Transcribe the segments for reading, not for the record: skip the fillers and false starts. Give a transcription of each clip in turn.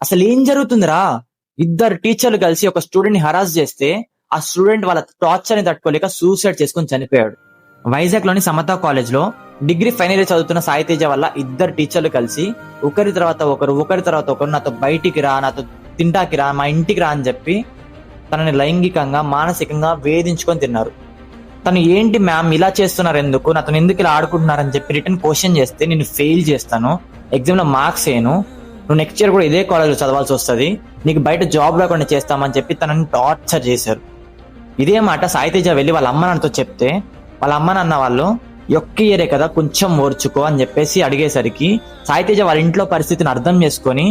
అసలు ఏం జరుగుతుందిరా? ఇద్దరు టీచర్లు కలిసి ఒక స్టూడెంట్ ని హరాస్ చేస్తే ఆ స్టూడెంట్ వాళ్ళ టార్చర్ ని తట్టుకోలేక సూసైడ్ చేసుకుని చనిపోయాడు. వైజాగ్ లోని సమత కాలేజ్ లో డిగ్రీ ఫైనల్ ఇయర్ చదువుతున్న సాయి తేజ వల్ల ఇద్దరు టీచర్లు కలిసి ఒకరి తర్వాత ఒకరు నాతో బయటికి రా, నాతో తింటాకి రా, మా ఇంటికి రా అని చెప్పి తనని లైంగికంగా మానసికంగా వేధించుకొని తిన్నారు. తను ఏంటి మ్యామ్ ఇలా చేస్తున్నారు, ఎందుకు నాతో ఎందుకు ఇలా ఆడుకుంటున్నారని చెప్పి రిటర్న్ క్వశ్చన్ చేస్తే నేను ఫెయిల్ చేస్తాను, ఎగ్జామ్ లో మార్క్స్ వేయను, నువ్వు నెక్స్ట్ ఇయర్ కూడా ఇదే కాలేజ్లో చదవాల్సి వస్తుంది, నీకు బయట జాబ్ రాకుండా చేస్తామని చెప్పి తనని టార్చర్ చేశారు. ఇదే మాట సాయి తేజ వెళ్ళి వాళ్ళ అమ్మ నాన్నతో చెప్తే వాళ్ళ అమ్మ నాన్న వాళ్ళు ఒక్క ఇయరే కదా కొంచెం ఓర్చుకో అని చెప్పేసి అడిగేసరికి సాయి తేజ వాళ్ళ ఇంట్లో పరిస్థితిని అర్థం చేసుకొని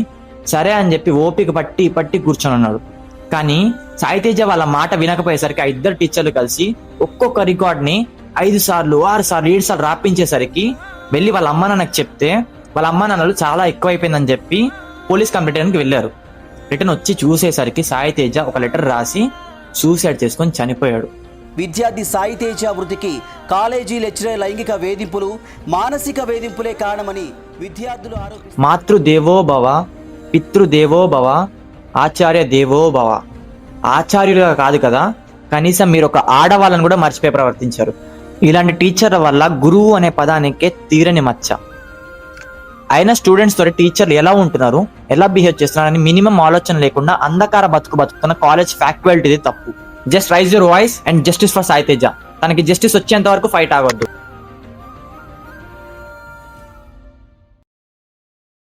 సరే అని చెప్పి ఓపిక పట్టి కూర్చొని ఉన్నాడు. కానీ సాయి తేజ వాళ్ళ మాట వినకపోయేసరికి ఆ ఇద్దరు టీచర్లు కలిసి ఒక్కొక్క రికార్డ్ ని 5 సార్లు 6 సార్లు 7 సార్లు రాపించేసరికి వెళ్ళి వాళ్ళ అమ్మ నాన్నకు చెప్తే వాళ్ళ అమ్మ నాన్నలు చాలా ఎక్కువైపోయిందని చెప్పి పోలీస్ కంప్లైంట్ చేయడానికి వెళ్ళారు. రిటర్న్ వచ్చి చూసేసరికి సాయి తేజ ఒక లెటర్ రాసి సూసైడ్ చేసుకొని చనిపోయాడు. విద్యార్థి సాయి తేజ మృతికి కాలేజీ లెక్చరర్ లైంగిక వేధింపులు, మానసిక వేధింపులే కారణమని విద్యార్థులు ఆరోపిస్తున్నారు. మాతృదేవో భవ, పితృదేవో భవ, ఆచార్య దేవో భవ. ఆచార్యులుగా కాదు కదా, కనీసం మీరు ఒక ఆడవాళ్ళని కూడా మర్చిపోయి ప్రవర్తించారు. ఇలాంటి టీచర్ల వల్ల గురువు అనే పదానికే తీరని మచ్చ. అయినా స్టూడెంట్స్ తోటి టీచర్లు ఎలా ఉంటున్నారు, ఎలా బిహేవ్ చేస్తున్నారని మినిమం ఆలోచన లేకుండా అంధకార బతుకుతున్న కాలేజ్ ఫ్యాకల్టీది తప్పు. Just rise your voice and justice for Sai Teja. తనకి జస్టిస్ వచ్చేంత వరకు ఫైట్ ఆగొద్దు.